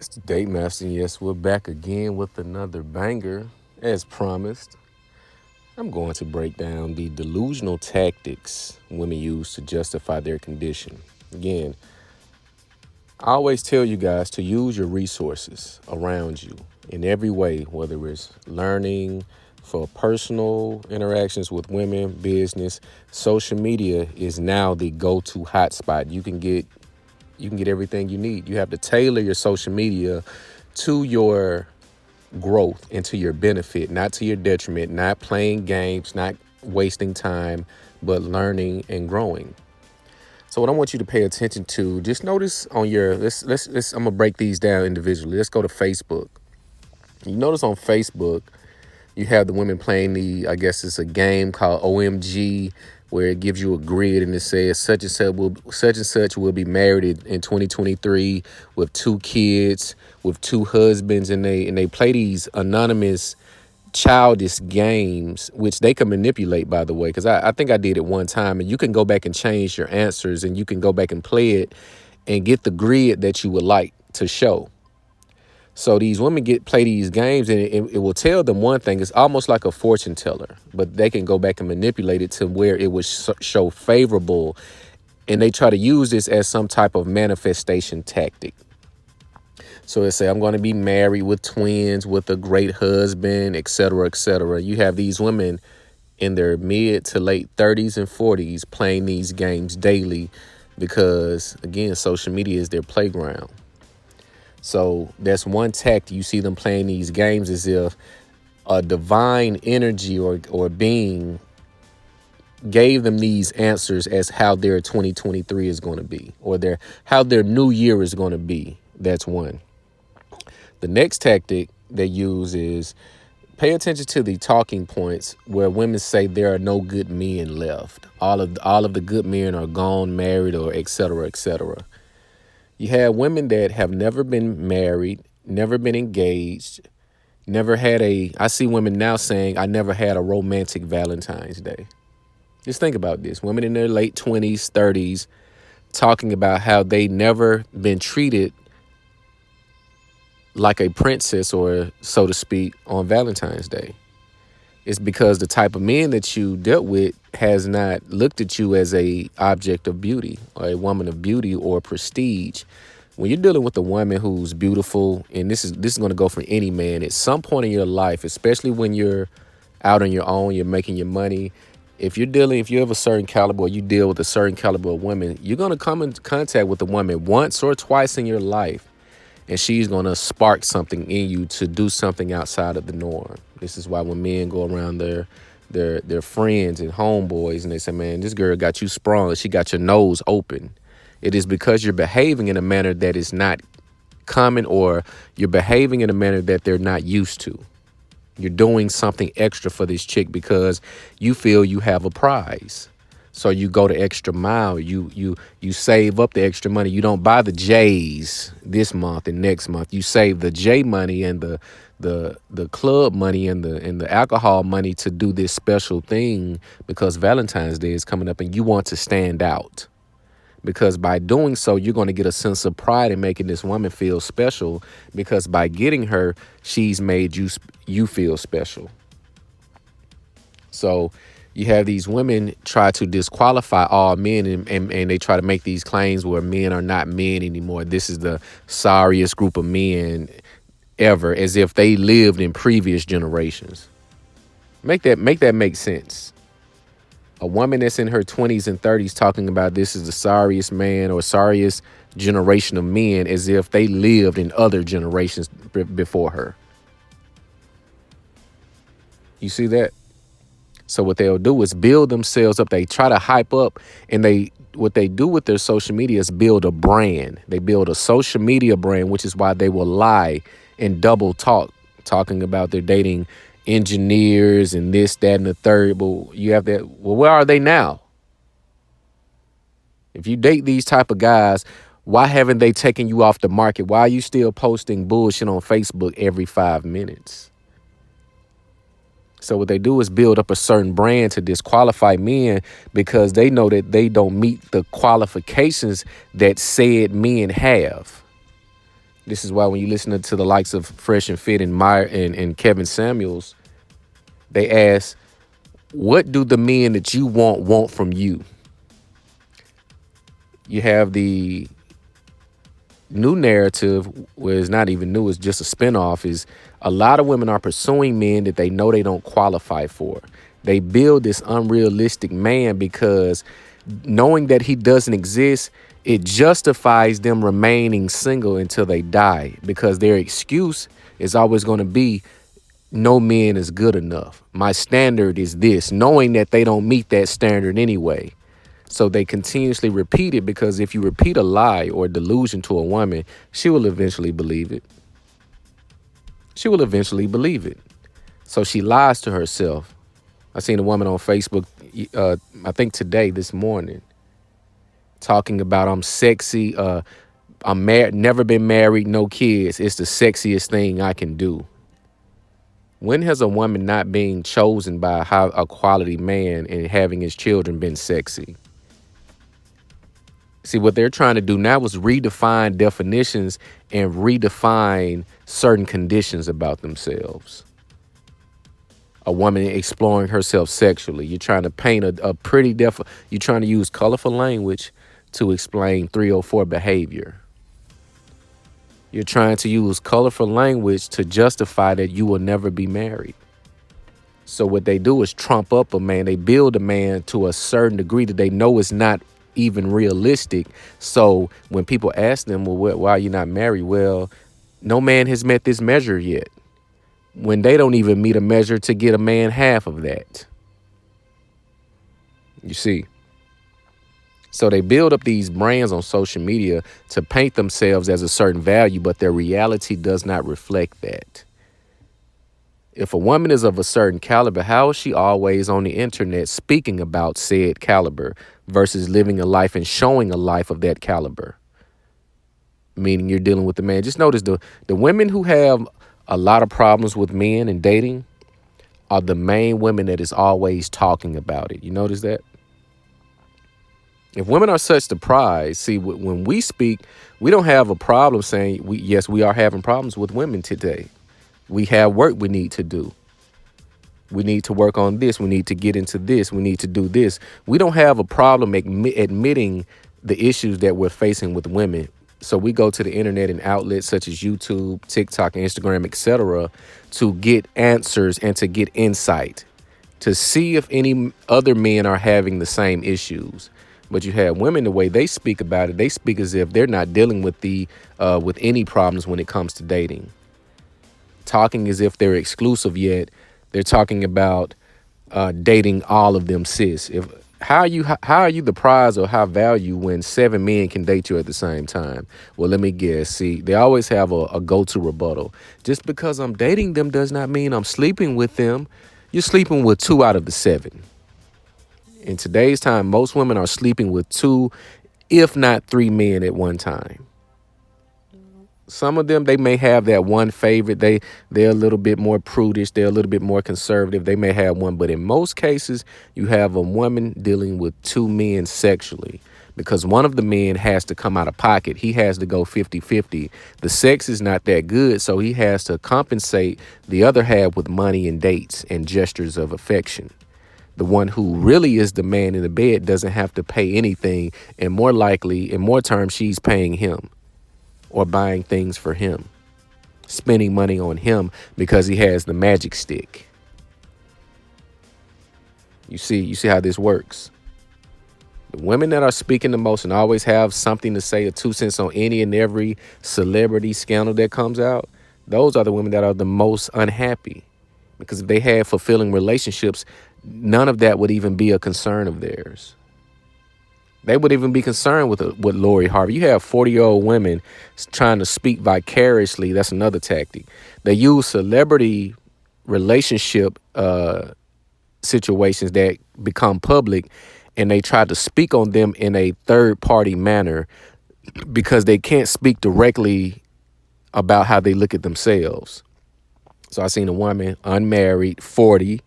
It's the Date Master, and yes, we're back again with another banger. As promised, I'm going to break down the delusional tactics women use to justify their condition. Again, I always tell you guys to use your resources around you in every way, whether it's learning, for personal interactions with women, business. Social media is now the go-to hotspot. You can get everything you need. You have to tailor your social media to your growth and to your benefit, not to your detriment, not playing games, not wasting time, but learning and growing. So what I want you to pay attention to, just notice on your let's I'm gonna break these down individually. Let's go to Facebook. You notice on Facebook, you have the women playing I guess it's a game called OMG, where it gives you a grid and it says such and such will be married in 2023 with 2 kids, with 2 husbands, and they play these anonymous childish games, which they can manipulate, by the way, because I think I did it one time, and you can go back and change your answers, and you can go back and play it and get the grid that you would like to show. So these women play these games, and it will tell them one thing. It's almost like a fortune teller, but they can go back and manipulate it to where it would show favorable, and they try to use this as some type of manifestation tactic. So they say, I'm going to be married with twins, with a great husband, et cetera, et cetera. You have these women in their mid to late 30s and 40s playing these games daily because, again, social media is their playground. So that's one tactic. You see them playing these games as if a divine energy or being gave them these answers as how their 2023 is going to be, or how their new year is going to be. That's one. The next tactic they use is pay attention to the talking points where women say there are no good men left. All of the good men are gone, married, or et cetera, et cetera. You have women that have never been married, never been engaged, I see women now saying, I never had a romantic Valentine's Day. Just think about this. Women in their late 20s, 30s, talking about how they never been treated like a princess, or so to speak, on Valentine's Day. It's because the type of men that you dealt with has not looked at you as a object of beauty or a woman of beauty or prestige. When you're dealing with a woman who's beautiful, and this is going to go for any man at some point in your life, especially when you're out on your own, you're making your money. If you have a certain caliber, or you deal with a certain caliber of women, you're going to come in contact with a woman once or twice in your life, and she's going to spark something in you to do something outside of the norm. This is why when men go around their friends and homeboys and they say, man, this girl got you sprung. She got your nose open. It is because you're behaving in a manner that is not common, or you're behaving in a manner that they're not used to. You're doing something extra for this chick because you feel you have a prize. So you go the extra mile. You save up the extra money. You don't buy the J's this month and next month. You save the J money and the club money and the alcohol money to do this special thing because Valentine's Day is coming up and you want to stand out. Because by doing so, you're going to get a sense of pride in making this woman feel special, because by getting her, she's made you feel special. So you have these women try to disqualify all men, and they try to make these claims where men are not men anymore. This is the sorriest group of men ever, as if they lived in previous generations. Make that make sense. A woman that's in her 20s and 30s talking about this is the sorriest man or sorriest generation of men, as if they lived in other generations before her. You see that? So what they'll do is build themselves up. They try to hype up, and what they do with their social media is build a brand. They build a social media brand, which is why they will lie and double talking about they're dating engineers and this, that, and the third. But you have that. Well, where are they now? If you date these type of guys, why haven't they taken you off the market? Why are you still posting bullshit on Facebook every 5 minutes? So what they do is build up a certain brand to disqualify men, because they know that they don't meet the qualifications that said men have. This is why when you listen to the likes of Fresh and Fit and Meyer and Kevin Samuels, they ask, what do the men that you want from you? You have the new narrative, where it's not even new, it's just a spinoff, is a lot of women are pursuing men that they know they don't qualify for. They build this unrealistic man because knowing that he doesn't exist, it justifies them remaining single until they die, because their excuse is always going to be, no man is good enough. My standard is this, knowing that they don't meet that standard anyway. So they continuously repeat it, because if you repeat a lie or a delusion to a woman, she will eventually believe it. She will eventually believe it. So she lies to herself. I seen a woman on Facebook, I think today, this morning, talking about, I'm sexy, I'm married, never been married, no kids. It's the sexiest thing I can do. When has a woman not being chosen by a quality man and having his children been sexy? See, what they're trying to do now is redefine definitions and redefine certain conditions about themselves. A woman exploring herself sexually. You're trying to paint a pretty you're trying to use colorful language to explain 304 behavior. You're trying to use colorful language to justify that you will never be married. So what they do is trump up a man. They build a man to a certain degree that they know is not even realistic. So when people ask them, well, why are you not married? Well, no man has met this measure yet. When they don't even meet a measure to get a man half of that. You see? So they build up these brands on social media to paint themselves as a certain value, but their reality does not reflect that. If a woman is of a certain caliber, how is she always on the internet speaking about said caliber versus living a life and showing a life of that caliber? Meaning you're dealing with the man. Just notice the women who have a lot of problems with men and dating are the main women that is always talking about it. You notice that? If women are such the prize, see, when we speak, we don't have a problem saying, yes, we are having problems with women today. We have work we need to do. We need to work on this. We need to get into this. We need to do this. We don't have a problem admitting the issues that we're facing with women. So we go to the internet and outlets such as YouTube, TikTok, Instagram, etc., to get answers and to get insight, to see if any other men are having the same issues. But you have women, the way they speak about it, they speak as if they're not dealing with with any problems when it comes to dating. Talking as if they're exclusive, yet they're talking about dating all of them, sis. How are you the prize or high value when 7 men can date you at the same time? Well, let me guess. See, they always have a go-to rebuttal. Just because I'm dating them does not mean I'm sleeping with them. You're sleeping with 2 out of the 7. In today's time, most women are sleeping with 2, if not 3 men at one time. Some of them, they may have that one favorite. They're a little bit more prudish. They're a little bit more conservative. They may have one. But in most cases, you have a woman dealing with 2 men sexually, because one of the men has to come out of pocket. He has to go 50-50. The sex is not that good, so he has to compensate the other half with money and dates and gestures of affection. The one who really is the man in the bed doesn't have to pay anything. And more likely, in more terms, she's paying him or buying things for him, spending money on him because he has the magic stick. You see how this works. The women that are speaking the most and always have something to say or 2 cents on any and every celebrity scandal that comes out, those are the women that are the most unhappy. Because if they had fulfilling relationships, none of that would even be a concern of theirs. They would even be concerned with Lori Harvey. You have 40-year-old women trying to speak vicariously. That's another tactic. They use celebrity relationship situations that become public, and they try to speak on them in a third-party manner because they can't speak directly about how they look at themselves. So I seen a woman, unmarried, 40,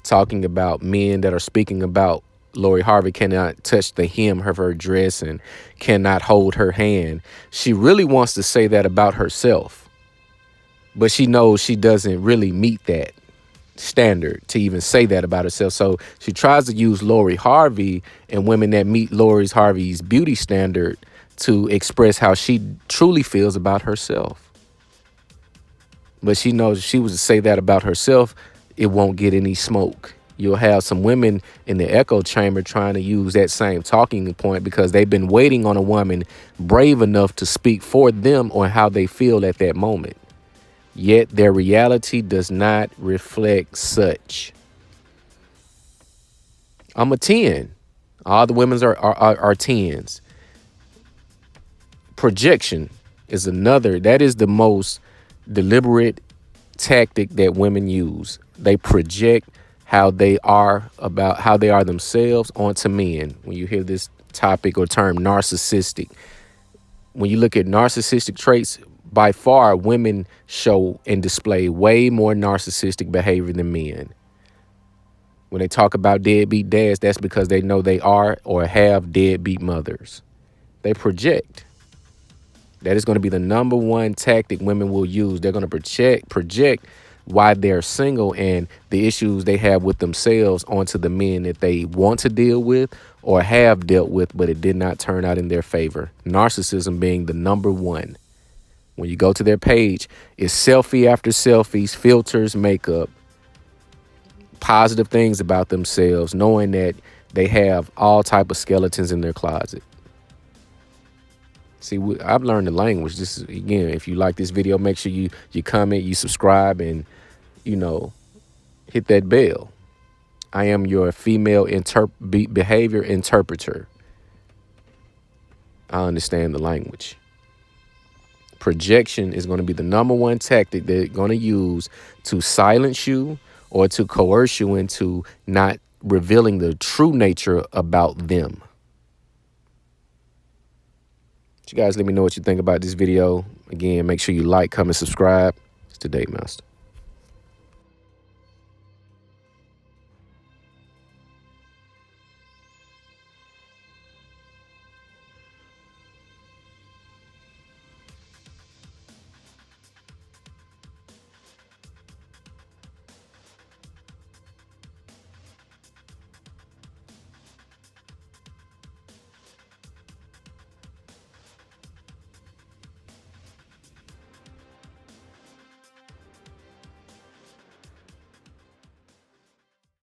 talking about men that are speaking about Lori Harvey cannot touch the hem of her dress and cannot hold her hand. She really wants to say that about herself, but she knows she doesn't really meet that standard to even say that about herself. So she tries to use Lori Harvey and women that meet Lori Harvey's beauty standard to express how she truly feels about herself. But she knows if she was to say that about herself, it won't get any smoke. You'll have some women in the echo chamber trying to use that same talking point because they've been waiting on a woman brave enough to speak for them on how they feel at that moment. Yet their reality does not reflect such. I'm a 10. All the women's are 10s. Projection is another. That is the most deliberate tactic that women use. They project how they are themselves onto men. When you hear this topic or term narcissistic, when you look at narcissistic traits, by far women show and display way more narcissistic behavior than men. When they talk about deadbeat dads, that's because they know they are or have deadbeat mothers. They project. That is going to be the number one tactic women will use. They're going to project why they're single and the issues they have with themselves onto the men that they want to deal with or have dealt with, but it did not turn out in their favor. Narcissism being the number one. When you go to their page, it's selfie after selfies, filters, makeup, positive things about themselves, knowing that they have all type of skeletons in their closet. See, I've learned the language. This is, again, if you like this video, make sure you comment, you subscribe, and, hit that bell. I am your female behavior interpreter. I understand the language. Projection is going to be the number one tactic they're going to use to silence you or to coerce you into not revealing the true nature about them. You guys let me know what you think about this video. Again, make sure you like, comment, subscribe. It's the Date Master.